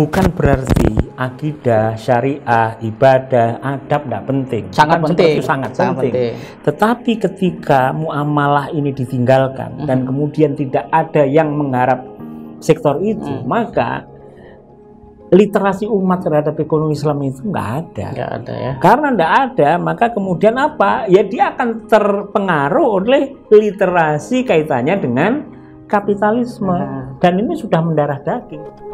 bukan berarti akidah, syariah, ibadah, adab tidak penting. Sangat penting. Sangat penting. Tetapi ketika muamalah ini ditinggalkan dan kemudian tidak ada yang mengharap sektor itu, maka literasi umat terhadap ekonomi Islam itu nggak ada. Nggak ada ya. Karena nggak ada, maka kemudian apa? Ya dia akan terpengaruh oleh literasi kaitannya dengan kapitalisme. Dan ini sudah mendarah daging.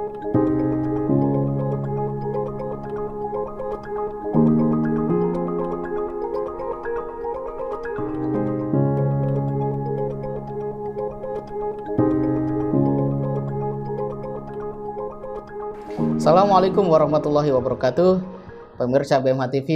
Assalamualaikum warahmatullahi wabarakatuh. Pemirsa BMH TV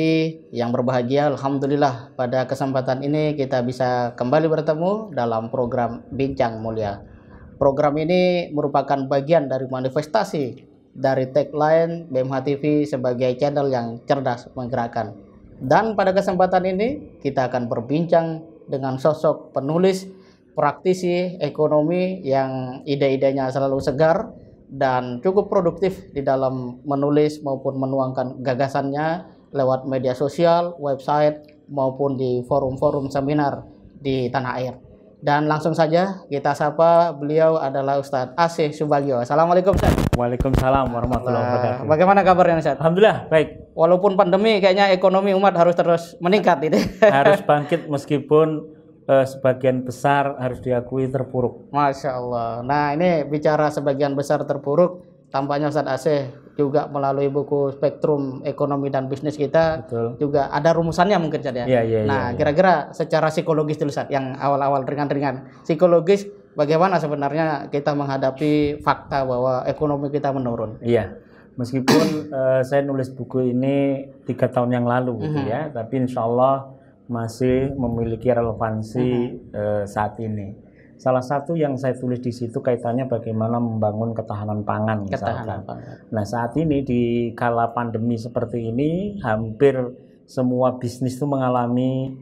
yang berbahagia, alhamdulillah pada kesempatan ini kita bisa kembali bertemu dalam program Bincang Mulia. Program ini merupakan bagian dari manifestasi dari tagline BMH TV sebagai channel yang cerdas menggerakkan. Dan pada kesempatan ini kita akan berbincang dengan sosok penulis, praktisi ekonomi yang ide-idenya selalu segar dan cukup produktif di dalam menulis maupun menuangkan gagasannya lewat media sosial, website, maupun di forum-forum seminar di tanah air. Dan langsung saja kita sapa, beliau adalah Ustadz Asih Subagio. Assalamualaikum Ustaz. Waalaikumsalam warahmatullahi wabarakatuh. Bagaimana kabarnya Ustaz? Alhamdulillah baik. Walaupun pandemi kayaknya ekonomi umat harus terus meningkat ini. Harus bangkit meskipun sebagian besar harus diakui terpuruk. Masya Allah. Nah ini bicara sebagian besar terpuruk, tampaknya Ustadz Asih juga melalui buku Spektrum Ekonomi dan Bisnis kita. Betul. Juga ada rumusannya mungkin saja. Nah kira-kira secara psikologis dulu Ustadz, yang awal-awal ringan-ringan. Psikologis bagaimana sebenarnya kita menghadapi fakta bahwa ekonomi kita menurun? Iya. Meskipun saya nulis buku ini 3 tahun yang lalu gitu ya, tapi insya Allah masih memiliki relevansi saat ini. Salah satu yang saya tulis di situ kaitannya bagaimana membangun ketahanan pangan misalkan. Nah saat ini di kala pandemi seperti ini hampir semua bisnis itu mengalami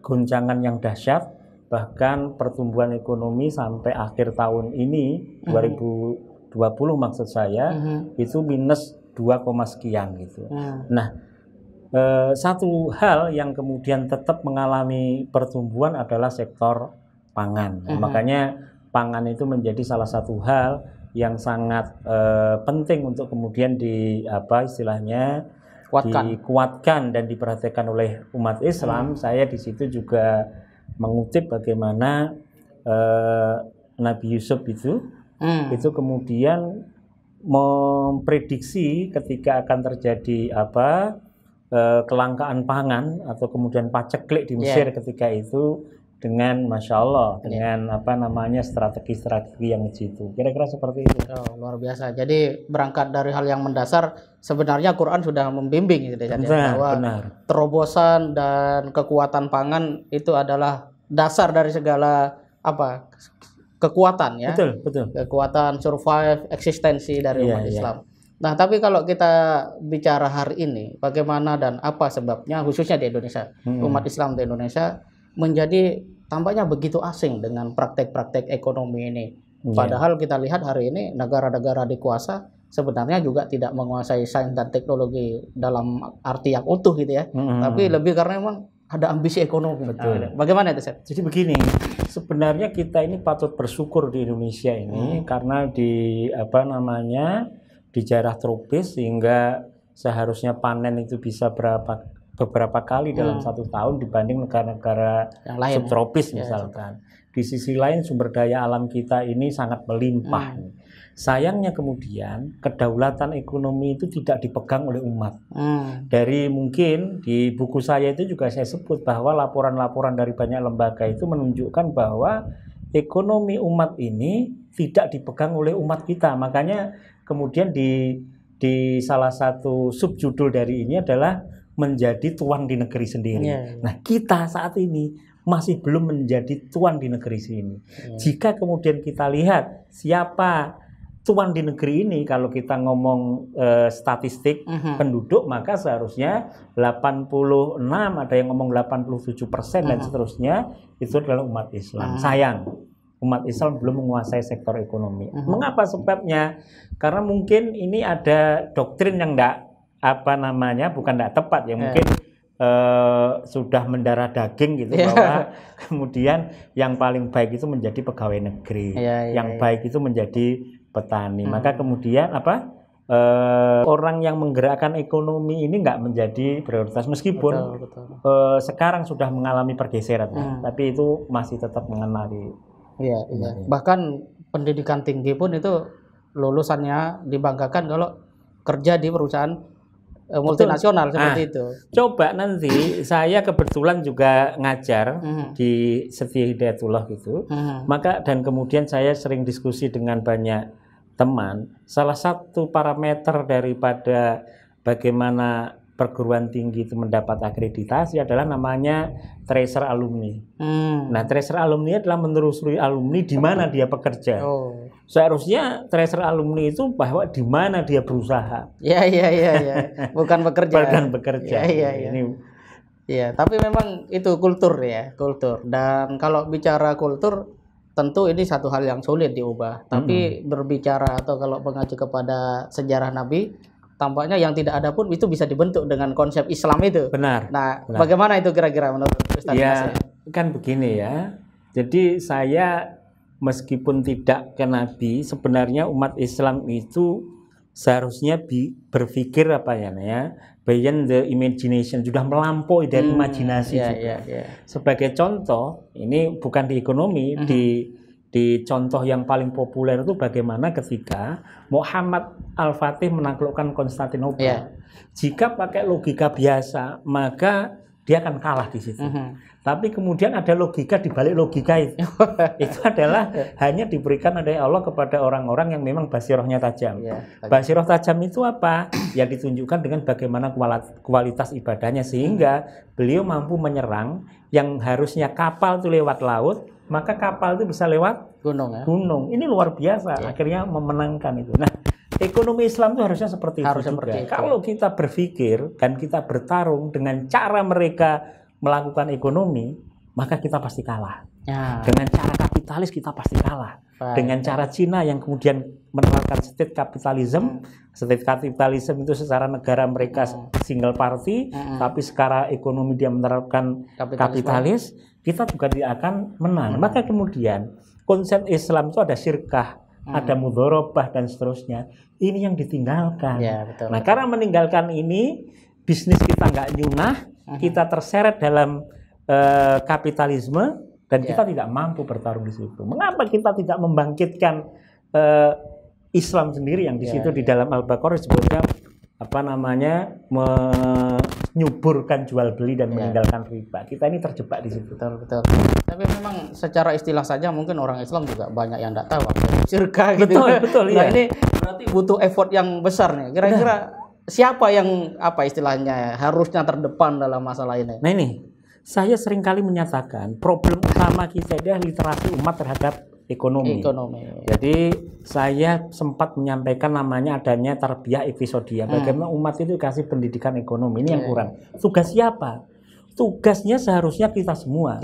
goncangan yang dahsyat, bahkan pertumbuhan ekonomi sampai akhir tahun ini 2020 maksud saya itu minus 2, sekian gitu. Nah satu hal yang kemudian tetap mengalami pertumbuhan adalah sektor pangan. Makanya pangan itu menjadi salah satu hal yang sangat penting untuk kemudian dikuatkan dan diperhatikan oleh umat Islam. Saya di situ juga mengutip bagaimana Nabi Yusuf itu kemudian memprediksi ketika akan terjadi kelangkaan pangan atau kemudian paceklik di Mesir ketika itu dengan Masya Allah dengan strategi-strategi yang itu kira-kira seperti itu. Luar biasa. Jadi berangkat dari hal yang mendasar, sebenarnya Quran sudah membimbing gitu, bahwa terobosan dan kekuatan pangan itu adalah dasar dari segala kekuatan ya. Betul. Kekuatan survive, eksistensi dari umat Islam. Nah, tapi kalau kita bicara hari ini, bagaimana dan apa sebabnya, khususnya di Indonesia, umat Islam di Indonesia menjadi tampaknya begitu asing dengan praktek-praktek ekonomi ini. Padahal kita lihat hari ini negara-negara dikuasa sebenarnya juga tidak menguasai sains dan teknologi dalam arti yang utuh gitu ya. Tapi lebih karena memang ada ambisi ekonomi. Betul. Bagaimana itu, Seth? Jadi begini, sebenarnya kita ini patut bersyukur di Indonesia ini karena di daerah tropis sehingga seharusnya panen itu bisa beberapa kali dalam 1 tahun dibanding negara-negara subtropis misalkan. Di sisi lain sumber daya alam kita ini sangat melimpah. Sayangnya kemudian kedaulatan ekonomi itu tidak dipegang oleh umat. Dari mungkin di buku saya itu juga saya sebut bahwa laporan-laporan dari banyak lembaga itu menunjukkan bahwa ekonomi umat ini tidak dipegang oleh umat kita. Makanya kemudian di salah satu subjudul dari ini adalah menjadi tuan di negeri sendiri. Nah kita saat ini masih belum menjadi tuan di negeri sini. Jika kemudian kita lihat siapa tuan di negeri ini, kalau kita ngomong statistik penduduk, maka seharusnya 86, ada yang ngomong 87% dan seterusnya itu adalah umat Islam. Sayang umat Islam belum menguasai sektor ekonomi. Mengapa sebabnya? Karena mungkin ini ada doktrin yang bukan tidak tepat ya, mungkin sudah mendarah daging gitu, bahwa kemudian yang paling baik itu menjadi pegawai negeri, yang baik itu menjadi petani. Maka kemudian orang yang menggerakkan ekonomi ini nggak menjadi prioritas, meskipun sekarang sudah mengalami pergeseran, tapi itu masih tetap mengenali. Bahkan pendidikan tinggi pun itu lulusannya dibanggakan kalau kerja di perusahaan multinasional seperti itu. Coba nanti saya kebetulan juga ngajar di Setia Hidayatullah gitu. Maka dan kemudian saya sering diskusi dengan banyak teman. Salah satu parameter daripada bagaimana perguruan tinggi itu mendapat akreditasi adalah namanya tracer alumni. Nah, tracer alumni adalah menelusuri alumni di mana dia bekerja. Seharusnya tracer alumni itu bahwa di mana dia berusaha. Bukan bekerja. Bukan bekerja. Iya, tapi memang itu kultur ya, kultur. Dan kalau bicara kultur, tentu ini satu hal yang sulit diubah. Tapi berbicara atau kalau mengacu kepada sejarah Nabi, tampaknya yang tidak ada pun itu bisa dibentuk dengan konsep Islam itu. Benar. Nah, bagaimana itu kira-kira menurut Ustaz? Ya, kan begini ya. Jadi saya meskipun tidak ke Nabi, sebenarnya umat Islam itu seharusnya berpikir beyond the imagination, sudah melampaui dari imajinasi juga. Sebagai contoh, ini bukan di ekonomi, di contoh yang paling populer itu bagaimana ketika Muhammad Al-Fatih menaklukkan Konstantinopel. Jika pakai logika biasa, maka dia akan kalah di situ. Tapi kemudian ada logika di balik logika itu. Itu adalah hanya diberikan oleh Allah kepada orang-orang yang memang basirohnya tajam. Basiroh tajam itu apa? Ya ditunjukkan dengan bagaimana kualitas ibadahnya, sehingga beliau mampu menyerang yang harusnya kapal itu lewat laut, maka kapal itu bisa lewat gunung. Ini luar biasa. Akhirnya memenangkan itu. Nah, ekonomi Islam itu harusnya seperti itu juga. Kalau kita berpikir dan kita bertarung dengan cara mereka melakukan ekonomi, maka kita pasti kalah. Dengan cara kapitalis kita pasti kalah. Dengan cara Cina yang kemudian menerapkan state capitalism, state capitalism itu secara negara mereka single party, tapi secara ekonomi dia menerapkan kapitalis, kita juga tidak akan menang. Maka kemudian konsep Islam itu ada syirkah, ada mudharabah dan seterusnya. Ini yang ditinggalkan. Nah, karena meninggalkan ini, bisnis kita nggak nyunah, kita terseret dalam kapitalisme dan kita tidak mampu bertarung di situ. Mengapa kita tidak membangkitkan Islam sendiri yang di situ di dalam Al-Baqarah disebutnya menyuburkan jual beli dan meninggalkan riba. Kita ini terjebak di situ. Betul. Tapi memang secara istilah saja mungkin orang Islam juga banyak yang tidak tahu syirkah gitu. Betul. Nah, ini berarti butuh effort yang besar nih. Kira-kira siapa yang harusnya terdepan dalam masalah ini? Nah, ini saya seringkali menyatakan problem utama kita adalah literasi umat terhadap ekonomi. Jadi saya sempat menyampaikan namanya adanya tarbiyah episodia. Bagaimana umat itu kasih pendidikan ekonomi, ini yang kurang. Tugas siapa? Tugasnya seharusnya kita semua.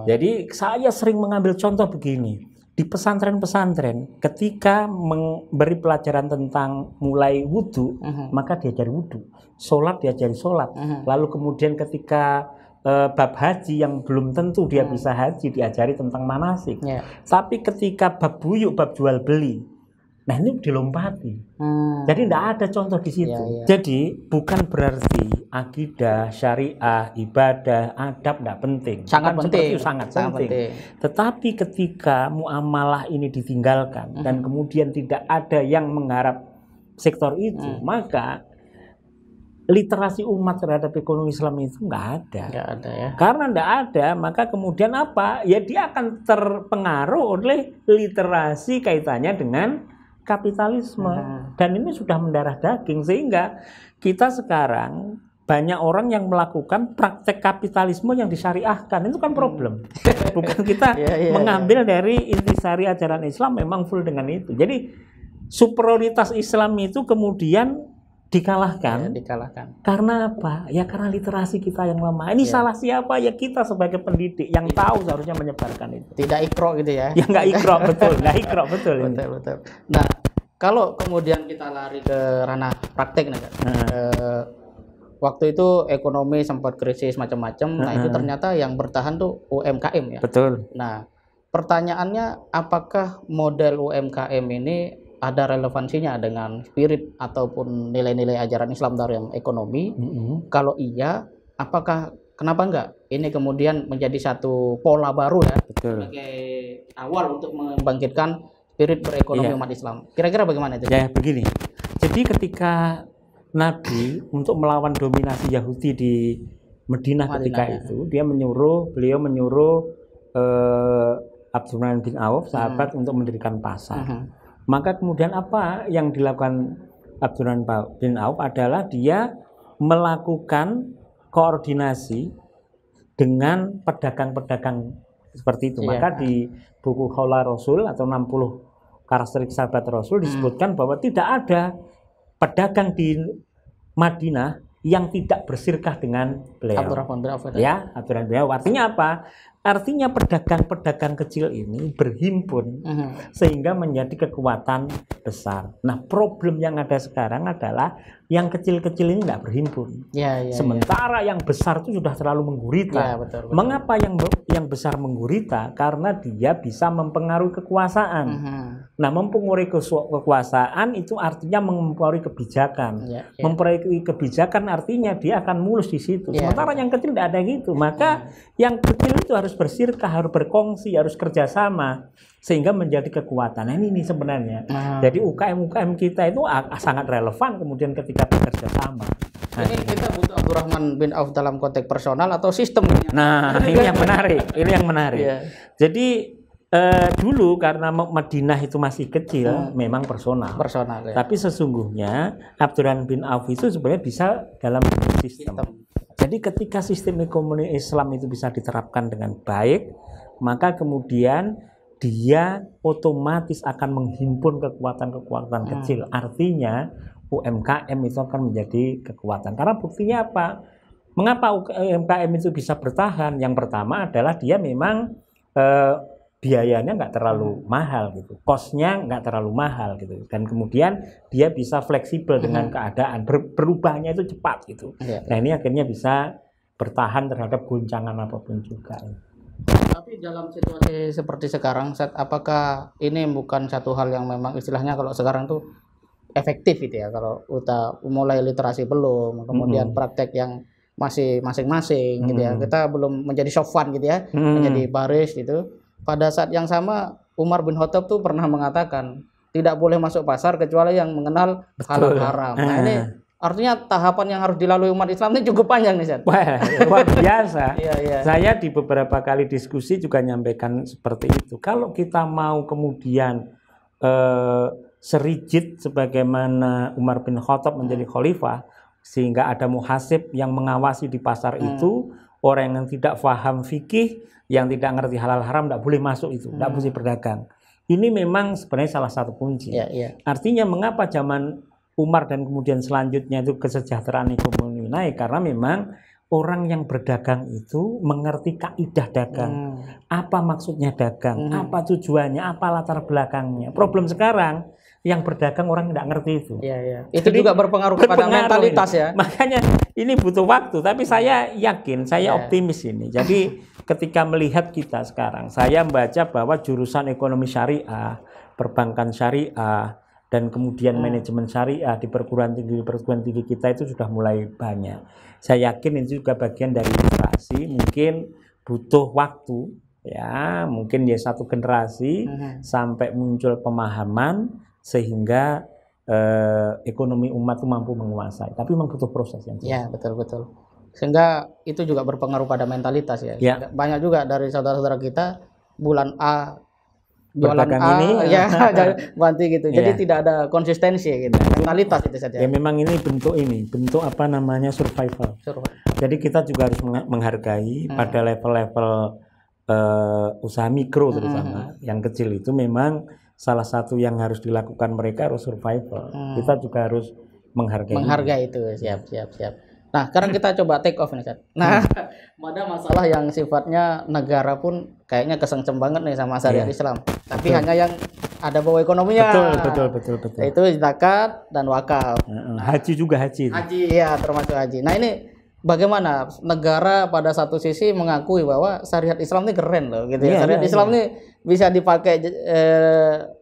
Jadi saya sering mengambil contoh begini. Di pesantren-pesantren ketika memberi pelajaran tentang mulai wudhu, maka diajari wudhu. Sholat diajari sholat. Lalu kemudian ketika bab haji yang belum tentu dia bisa haji, diajari tentang manasik. Tapi ketika bab buyuk, bab jual beli, nah ini dilompati. Jadi tidak ada contoh di situ. Jadi bukan berarti akidah, syariah, ibadah, adab tidak penting. Sangat penting. Sangat penting. Tetapi ketika muamalah ini ditinggalkan dan kemudian tidak ada yang menggarap sektor itu, maka literasi umat terhadap ekonomi Islam itu nggak ada ya. Karena nggak ada, maka kemudian apa? Ya dia akan terpengaruh oleh literasi kaitannya dengan kapitalisme. Dan ini sudah mendarah daging, sehingga kita sekarang banyak orang yang melakukan praktek kapitalisme yang disyariahkan. Itu kan problem. Bukan kita mengambil dari intisari ajaran Islam memang full dengan itu. Jadi superioritas Islam itu kemudian dikalahkan. Karena apa? Ya karena literasi kita yang lemah. Ini salah siapa? Ya kita sebagai pendidik yang tahu seharusnya menyebarkan itu. Tidak ikro gitu ya? Ya nggak ikro, betul. Nggak ikro, betul. Betul. Nah, kalau kemudian kita lari ke ranah praktek, waktu itu ekonomi sempat krisis macam-macam. Nah, itu ternyata yang bertahan tuh UMKM ya. Betul. Nah, pertanyaannya, apakah model UMKM ini ada relevansinya dengan spirit ataupun nilai-nilai ajaran Islam dalam ekonomi? Kalau iya, kenapa enggak ini kemudian menjadi satu pola baru ya, sebagai awal untuk membangkitkan spirit berekonomi umat Islam? Kira-kira bagaimana itu? Ya begini, jadi ketika Nabi untuk melawan dominasi Yahudi di Madinah ketika itu, beliau menyuruh Abdurrahman bin Auf, sahabat, untuk mendirikan pasar. Maka kemudian apa yang dilakukan Abdurrahman bin Auf adalah dia melakukan koordinasi dengan pedagang-pedagang seperti itu. Maka di buku Khaula Rasul atau 60 karakteristik sahabat Rasul disebutkan bahwa tidak ada pedagang di Madinah yang tidak bersirkah dengan beliau. Abdurrahman bin Auf. Ya, Abdurrahman bin Auf. Artinya apa? Artinya pedagang-pedagang kecil ini berhimpun sehingga menjadi kekuatan besar. Nah, problem yang ada sekarang adalah yang kecil-kecil ini tidak berhimpun. Sementara yang besar itu sudah terlalu menggurita. Betul. Mengapa yang besar menggurita? Karena dia bisa mempengaruhi kekuasaan. Nah, mempengaruhi kekuasaan itu artinya mempengaruhi kebijakan. Mempengaruhi kebijakan artinya dia akan mulus di situ. Sementara yang kecil tidak ada gitu. Maka yang kecil itu harus bersirkah, harus berkongsi, harus kerjasama sehingga menjadi kekuatan. Nah, ini sebenarnya. Jadi UKM kita itu sangat relevan kemudian ketika bekerja sama. Nah, ini kita butuh Abdurrahman bin Auf dalam konteks personal atau sistem? Nah, ini yang menarik. Ini yang menarik. Jadi dulu karena Madinah itu masih kecil, memang personal. Tapi sesungguhnya Abdurrahman bin Auf itu sebenarnya bisa dalam sistem. Jadi ketika sistem ekonomi Islam itu bisa diterapkan dengan baik, maka kemudian dia otomatis akan menghimpun kekuatan-kekuatan kecil. Artinya UMKM itu akan menjadi kekuatan. Karena buktinya apa? Mengapa UMKM itu bisa bertahan? Yang pertama adalah dia memang biayanya nggak terlalu mahal gitu, cost-nya nggak terlalu mahal gitu, dan kemudian dia bisa fleksibel dengan keadaan, berubahnya itu cepat gitu. Nah, ini akhirnya bisa bertahan terhadap goncangan apapun juga. Tapi dalam situasi seperti sekarang, apakah ini bukan satu hal yang memang istilahnya kalau sekarang tuh efektif gitu ya, kalau kita mulai literasi belum, kemudian praktek yang masih masing-masing gitu ya, kita belum menjadi sofwan gitu ya, menjadi baris gitu. Pada saat yang sama Umar bin Khattab tuh pernah mengatakan tidak boleh masuk pasar kecuali yang mengenal halal haram. Nah, ini artinya tahapan yang harus dilalui umat Islam ini cukup panjang nih, Ustaz. Wah, luar biasa. Saya di beberapa kali diskusi juga nyampaikan seperti itu. Kalau kita mau kemudian serigid sebagaimana Umar bin Khattab menjadi khalifah, sehingga ada muhasib yang mengawasi di pasar itu, orang yang tidak paham fikih, yang tidak ngerti halal haram tidak boleh masuk itu, tidak boleh berdagang. Ini memang sebenarnya salah satu kunci. Artinya mengapa zaman Umar dan kemudian selanjutnya itu kesejahteraan ekonomi naik, karena memang orang yang berdagang itu mengerti kaidah dagang. Apa maksudnya dagang? Apa tujuannya? Apa latar belakangnya? Problem sekarang yang berdagang orang tidak ngerti itu. Itu jadi, juga berpengaruh kepada mentalitas ya. Makanya ini butuh waktu, tapi saya yakin, saya optimis ini. Jadi ketika melihat kita sekarang, saya membaca bahwa jurusan ekonomi syariah, perbankan syariah, dan kemudian manajemen syariah di perguruan tinggi kita itu sudah mulai banyak. Saya yakin ini juga bagian dari literasi, mungkin butuh waktu, ya, mungkin ya satu generasi sampai muncul pemahaman sehingga ekonomi umat itu mampu menguasai. Tapi memang butuh proses yang betul. Sehingga itu juga berpengaruh pada mentalitas ya. Banyak juga dari saudara-saudara kita bulan A jualan A ini ganti gitu. Jadi tidak ada konsistensi gitu. Mentalitas itu saja. Ya memang ini bentuk apa namanya survival. Jadi kita juga harus menghargai pada level-level usaha mikro terutama yang kecil itu memang salah satu yang harus dilakukan mereka harus survival. Kita juga harus menghargai itu. Siap. Nah, sekarang kita coba take off nih, Ustaz. Nah, ada masalah yang sifatnya negara pun kayaknya kesengsem banget nih sama syariat Islam. Tapi hanya yang ada bawa ekonominya. Betul. Itu zakat dan wakaf. Haji juga haji. Haji ya, termasuk haji. Nah, ini bagaimana negara pada satu sisi mengakui bahwa syariat Islam ini keren loh gitu ya. Syariat Islam ini bisa dipakai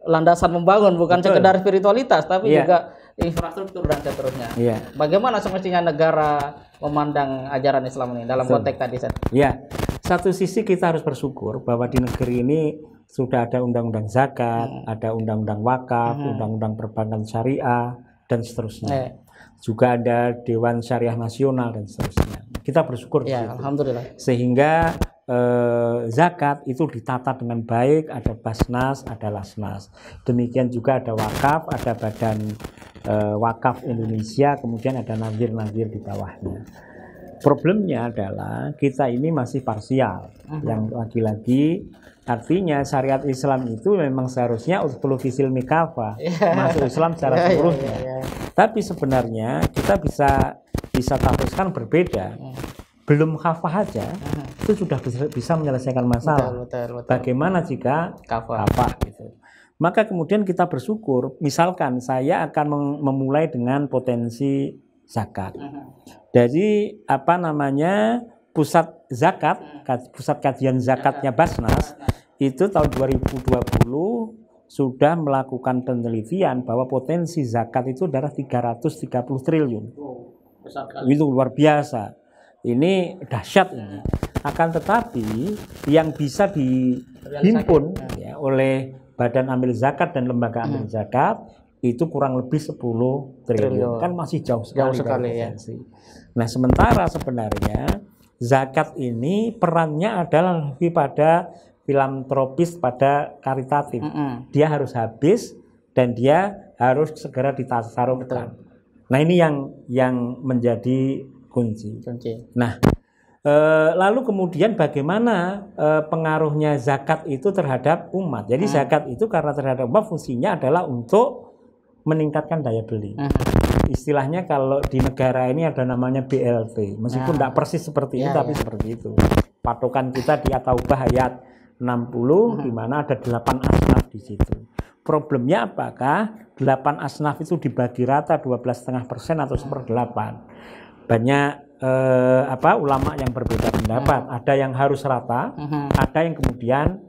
landasan membangun, bukan sekedar spiritualitas tapi juga infrastruktur dan seterusnya. Bagaimana semestinya negara memandang ajaran Islam ini dalam konteks tadi, Ustaz? Ya, satu sisi kita harus bersyukur bahwa di negeri ini sudah ada undang-undang zakat, ada undang-undang wakaf, undang-undang perbankan syariah dan seterusnya. Juga ada Dewan Syariah Nasional dan seterusnya. Kita bersyukur alhamdulillah. Sehingga zakat itu ditata dengan baik, ada Basnas, ada Lasnas. Demikian juga ada wakaf, ada Badan Wakaf Indonesia, kemudian ada nazir-nazir di bawahnya. Problemnya adalah kita ini masih parsial. Yang lagi-lagi artinya syariat Islam itu memang seharusnya utul fisil mikafah, masuk Islam secara seluruhnya. Tapi sebenarnya kita bisa tafsirkan berbeda. Belum kafah aja itu sudah bisa menyelesaikan masalah. Betul. Bagaimana jika kafah gitu. Maka kemudian kita bersyukur, misalkan saya akan memulai dengan potensi zakat. Jadi pusat zakat, pusat kajian zakatnya Basnas itu tahun 2020 sudah melakukan penelitian bahwa potensi zakat itu adalah 330 triliun. Itu luar biasa. Ini dahsyat ini. Akan tetapi yang bisa dihimpun oleh Badan Amil Zakat dan Lembaga Amil Zakat itu kurang lebih 10 triliun. Kan masih jauh sekali ya. Nah, sementara sebenarnya zakat ini perannya adalah lebih pada filantropis, pada karitatif. Dia harus habis dan dia harus segera ditasarufkan. Nah, ini yang menjadi kunci. Nah, lalu kemudian bagaimana pengaruhnya zakat itu terhadap umat? Jadi zakat itu karena terhadap umat fungsinya adalah untuk meningkatkan daya beli. Istilahnya kalau di negara ini ada namanya BLT, meskipun tidak persis seperti ini, tapi seperti itu. Patokan kita di At-Taubah ayat 60, di mana ada 8 asnaf di situ. Problemnya apakah 8 asnaf itu dibagi rata 12,5% atau 1/8? Banyak ulama yang berbeda pendapat. Ada yang harus rata, ada yang kemudian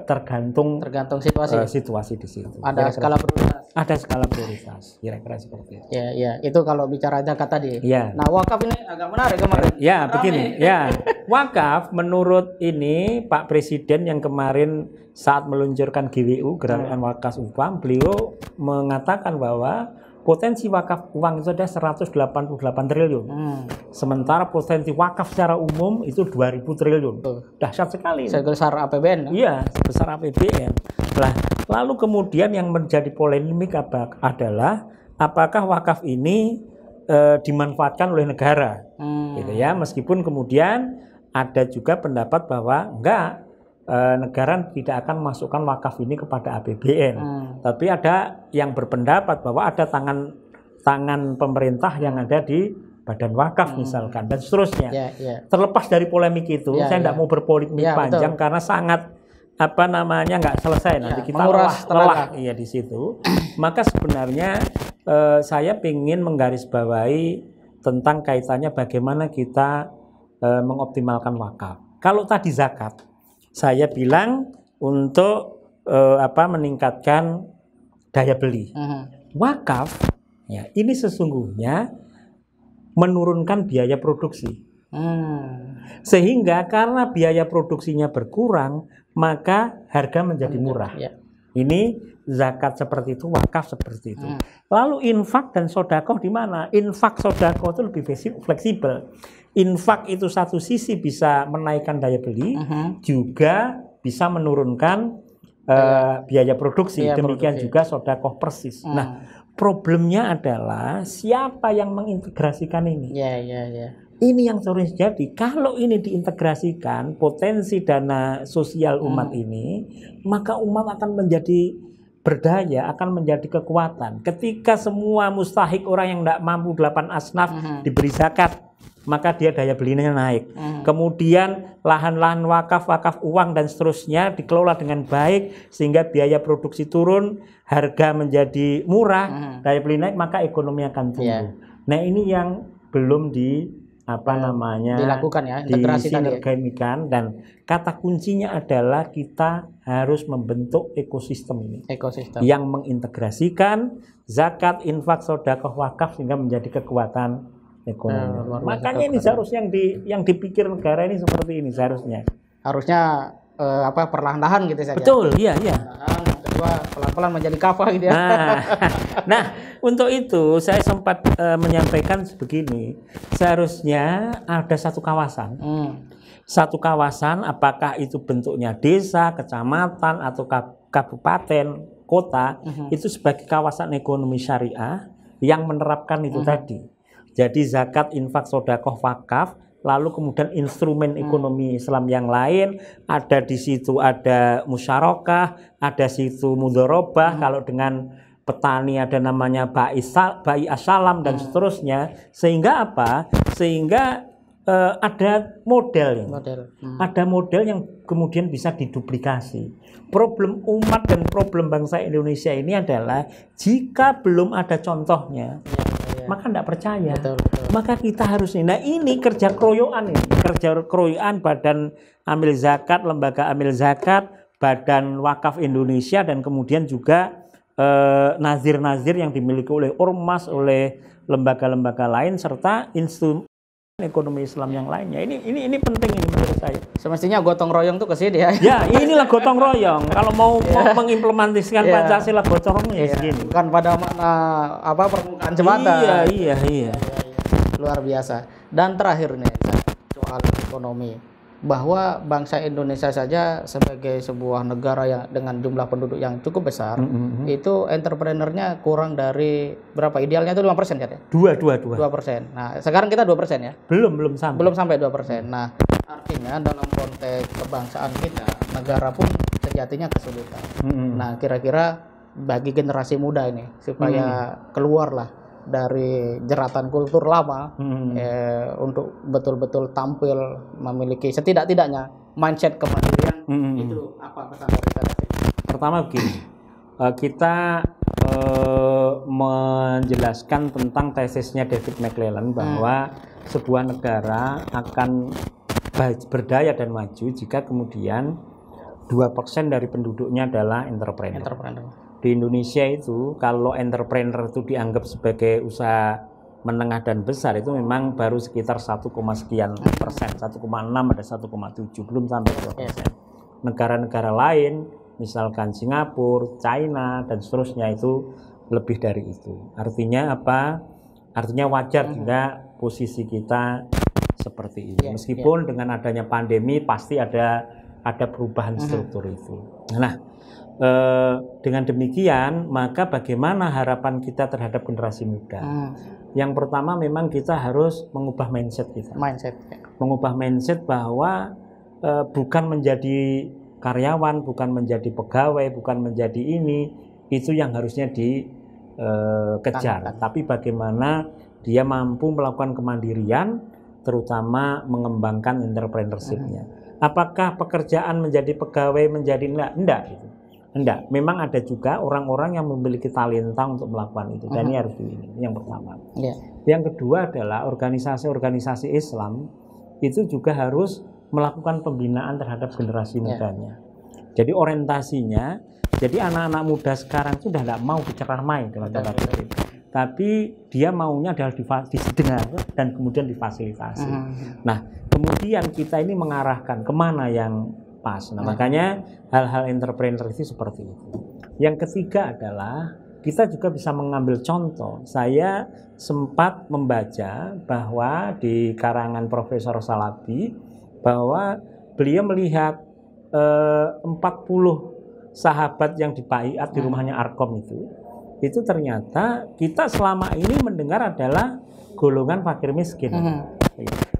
tergantung situasi di situ. Ada skala prioritas. Ada skala prioritas, kira-kira seperti itu. Ya, itu kalau bicara zakat tadi. Ya. Nah, wakaf ini agak menarik kemarin. Ya, begini. Ya, wakaf menurut ini Pak Presiden yang kemarin saat meluncurkan GWU Gerakan Wakaf Upah, beliau mengatakan bahwa potensi wakaf uang itu ada 188 triliun. Sementara potensi wakaf secara umum itu 2000 triliun. Dahsyat sekali. Sebesar APBN. Iya, sebesar APBN. Nah, lalu kemudian yang menjadi polemik adalah apakah wakaf ini dimanfaatkan oleh negara. Gitu ya, meskipun kemudian ada juga pendapat bahwa enggak, negara tidak akan memasukkan wakaf ini kepada APBN. Tapi ada yang berpendapat bahwa ada tangan pemerintah yang ada di badan wakaf misalkan dan seterusnya. Terlepas dari polemik itu, saya tidak mau berpolemik panjang karena sangat nggak selesai nanti kita lelah di situ. Maka sebenarnya saya ingin menggarisbawahi tentang kaitannya bagaimana kita mengoptimalkan wakaf. Kalau tadi zakat, saya bilang untuk meningkatkan daya beli. Wakaf ya ini sesungguhnya menurunkan biaya produksi. Sehingga karena biaya produksinya berkurang, maka harga menjadi murah. Ini zakat seperti itu, wakaf seperti itu. Lalu infak dan sodakoh di mana? Infak sodakoh itu lebih fleksibel. Infak itu satu sisi bisa menaikkan daya beli, juga bisa menurunkan biaya produksi. Demikian juga sodakoh persis. Nah, problemnya adalah siapa yang mengintegrasikan ini? Ini yang sering terjadi. Kalau ini diintegrasikan potensi dana sosial umat ini, maka umat akan menjadi berdaya akan menjadi kekuatan. Ketika semua mustahik orang yang tidak mampu 8 asnaf diberi zakat, maka dia daya belinya naik. Kemudian lahan-lahan wakaf uang dan seterusnya dikelola dengan baik sehingga biaya produksi turun, harga menjadi murah, daya beli naik, maka ekonomi akan tumbuh. Nah, ini yang belum dilakukan ya, integrasi disinergikan, dan kata kuncinya adalah kita harus membentuk ekosistem ini. Yang mengintegrasikan zakat, infak, sedekah, wakaf sehingga menjadi kekuatan ekonomi. Makanya ini seharusnya yang dipikir negara ini seperti ini seharusnya. Harusnya perlahan-lahan gitu saja. Betul, iya. Kedua pelan-pelan menjadi kafah gitu ya. Nah, untuk itu saya sempat menyampaikan begini, seharusnya ada satu kawasan. Satu kawasan, apakah itu bentuknya desa, kecamatan, atau kabupaten, kota, itu sebagai kawasan ekonomi syariah yang menerapkan itu tadi. Jadi zakat, infak, sedekah, wakaf, lalu kemudian instrumen ekonomi Islam yang lain, ada di situ ada musyarakah, ada situ mudharabah, kalau dengan petani ada namanya bai asalam dan seterusnya. Sehingga apa? Sehingga ada model. Ada model yang kemudian bisa diduplikasi. Problem umat dan problem bangsa Indonesia ini adalah jika belum ada contohnya, maka tidak percaya. Betul. Maka kita harus ini. Nah, ini kerja keroyokan ini. Kerja keroyokan Badan Amil Zakat, Lembaga Amil Zakat, Badan Wakaf Indonesia, dan kemudian juga nazir-nazir yang dimiliki oleh ormas, oleh lembaga-lembaga lain, serta instrumen ekonomi Islam yang lainnya. Ini penting ini menurut saya. Semestinya gotong royong tuh ke sini ya. Ya, inilah gotong royong. Kalau mau mengimplementasikan Pancasila, gotong royong segini. Bukan pada makna permukaan jembatan. Iya. Luar biasa. Dan terakhir nih soal ekonomi, bahwa bangsa Indonesia saja sebagai sebuah negara yang dengan jumlah penduduk yang cukup besar, itu entrepreneurnya kurang dari berapa? Idealnya itu 5% ya? 2%. Nah, sekarang kita 2% ya? Belum sampai 2%. Nah, artinya dalam konteks kebangsaan kita, negara pun sejatinya kesulitan. Nah, kira-kira bagi generasi muda ini supaya keluarlah dari jeratan kultur lama, untuk betul-betul tampil memiliki setidak-tidaknya mindset kemandirian, itu apa pesan dari saya? Pertama begini, kita menjelaskan tentang tesisnya David McClellan bahwa sebuah negara akan berdaya dan maju jika kemudian 2% dari penduduknya adalah entrepreneur. Di Indonesia itu kalau entrepreneur itu dianggap sebagai usaha menengah dan besar, itu memang baru sekitar 1, sekian persen, 1,6 ada 1,7, belum sampai 2%. Negara-negara lain misalkan Singapura, China dan seterusnya itu lebih dari itu. Artinya apa? Artinya wajar jika posisi kita seperti ini. Meskipun dengan adanya pandemi pasti ada perubahan struktur itu. Nah, dengan demikian maka bagaimana harapan kita terhadap generasi muda? Yang pertama memang kita harus mengubah mindset kita. Mengubah mindset bahwa bukan menjadi karyawan, bukan menjadi pegawai, bukan menjadi itu yang harusnya dikejar. Tapi bagaimana dia mampu melakukan kemandirian, terutama mengembangkan entrepreneurship-nya. Apakah pekerjaan menjadi pegawai menjadi enggak gitu. Enggak, memang ada juga orang-orang yang memiliki talenta untuk melakukan itu. Dan ini harus ini yang pertama. Yang kedua adalah organisasi-organisasi Islam itu juga harus melakukan pembinaan terhadap generasi mudanya. Jadi orientasinya, jadi anak-anak muda sekarang itu sudah tidak mau diceramai dengan tanda kutip, tapi dia maunya adalah didengar dan kemudian difasilitasi. Nah, kemudian kita ini mengarahkan kemana yang pas. Nah, makanya hal-hal entrepreneur itu seperti itu. Yang ketiga adalah kita juga bisa mengambil contoh. Saya sempat membaca bahwa di karangan Profesor Salabi bahwa beliau melihat 40 sahabat yang dibaiat di rumahnya Arkom itu ternyata kita selama ini mendengar adalah golongan fakir miskin.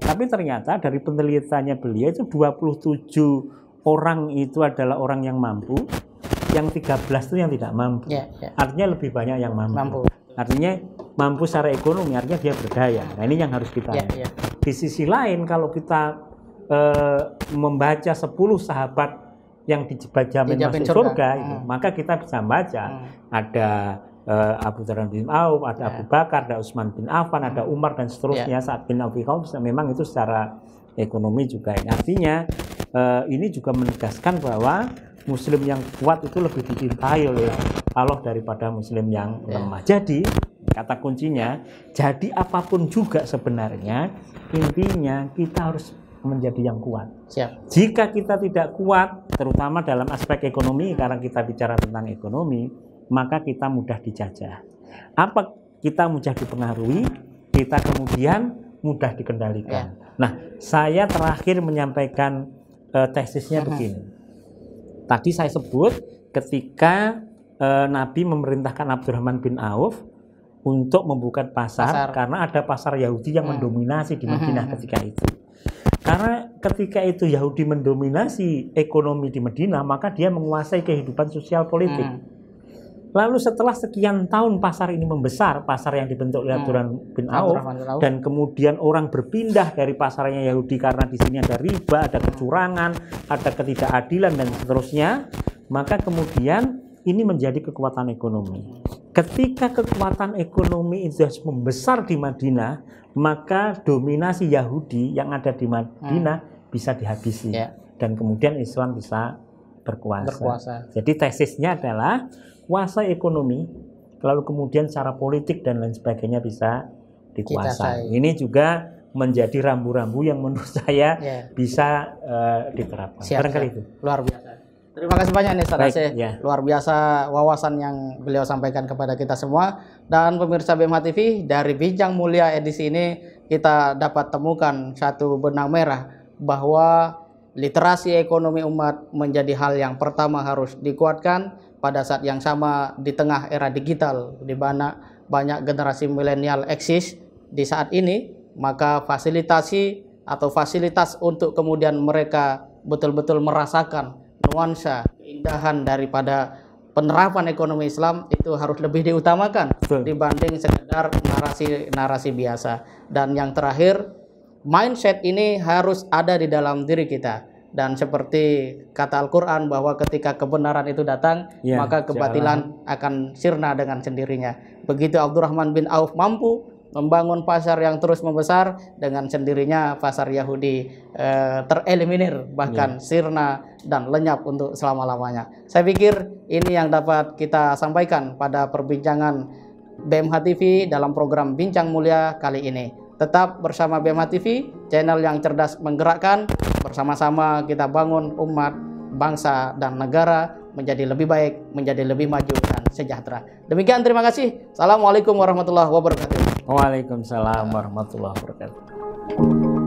Tapi ternyata dari penelitiannya beliau itu 27 orang itu adalah orang yang mampu, yang 13 itu yang tidak mampu. Artinya lebih banyak yang mampu. Artinya mampu secara ekonomi, artinya dia berdaya. Nah, ini yang harus kita lihat. Di sisi lain, kalau kita membaca 10 sahabat yang dijamin masuk surga, itu, maka kita bisa membaca ada Abu Darda bin Auf, ada Abu Bakar, ada Utsman bin Affan, ada Umar dan seterusnya. Sa'ad bin Abi Waqqas, memang itu secara ekonomi juga. Artinya ini juga menegaskan bahwa Muslim yang kuat itu lebih dicintai oleh Allah daripada Muslim yang lemah. Jadi kata kuncinya, jadi apapun juga sebenarnya intinya kita harus menjadi yang kuat. Jika kita tidak kuat, terutama dalam aspek ekonomi, karena kita bicara tentang ekonomi, maka kita mudah dijajah. Apa kita mudah dipengaruhi, kita kemudian mudah dikendalikan. Nah, saya terakhir menyampaikan tesisnya begini. Tadi saya sebut ketika Nabi memerintahkan Abdurrahman bin Auf untuk membuka pasar karena ada pasar Yahudi yang mendominasi di Madinah ketika itu. Karena ketika itu Yahudi mendominasi ekonomi di Madinah, maka dia menguasai kehidupan sosial politik. Lalu setelah sekian tahun pasar ini membesar, pasar yang dibentuk oleh Abdurrahman bin Auf, dan kemudian orang berpindah dari pasarnya Yahudi karena di sini ada riba, ada kecurangan, ada ketidakadilan dan seterusnya, maka kemudian ini menjadi kekuatan ekonomi. Ketika kekuatan ekonomi itu membesar di Madinah, maka dominasi Yahudi yang ada di Madinah bisa dihabisi, dan kemudian Islam bisa berkuasa. Jadi tesisnya adalah kuasa ekonomi, lalu kemudian secara politik dan lain sebagainya bisa dikuasai. Ini juga menjadi rambu-rambu yang menurut saya bisa diterapkan. Barangkali itu. Luar biasa. Terima kasih banyak nih Ustaz Aceh. Luar biasa wawasan yang beliau sampaikan kepada kita semua. Dan pemirsa BMH TV, dari Bincang Mulia edisi ini kita dapat temukan satu benang merah bahwa literasi ekonomi umat menjadi hal yang pertama harus dikuatkan. Pada saat yang sama di tengah era digital di mana banyak generasi milenial eksis di saat ini, maka fasilitasi atau fasilitas untuk kemudian mereka betul-betul merasakan nuansa keindahan daripada penerapan ekonomi Islam itu harus lebih diutamakan dibanding sekedar narasi biasa. Dan yang terakhir, mindset ini harus ada di dalam diri kita. Dan seperti kata Al-Quran bahwa ketika kebenaran itu datang, maka kebatilan akan sirna dengan sendirinya. Begitu Abdurrahman bin Auf mampu membangun pasar yang terus membesar, dengan sendirinya pasar Yahudi tereliminir, bahkan sirna dan lenyap untuk selama-lamanya. Saya pikir ini yang dapat kita sampaikan pada perbincangan BMH TV dalam program Bincang Mulia kali ini. Tetap bersama BMH TV, channel yang cerdas menggerakkan. Bersama-sama kita bangun umat, bangsa, dan negara menjadi lebih baik, menjadi lebih maju dan sejahtera. Demikian, terima kasih. Assalamualaikum warahmatullahi wabarakatuh. Waalaikumsalam warahmatullahi wabarakatuh.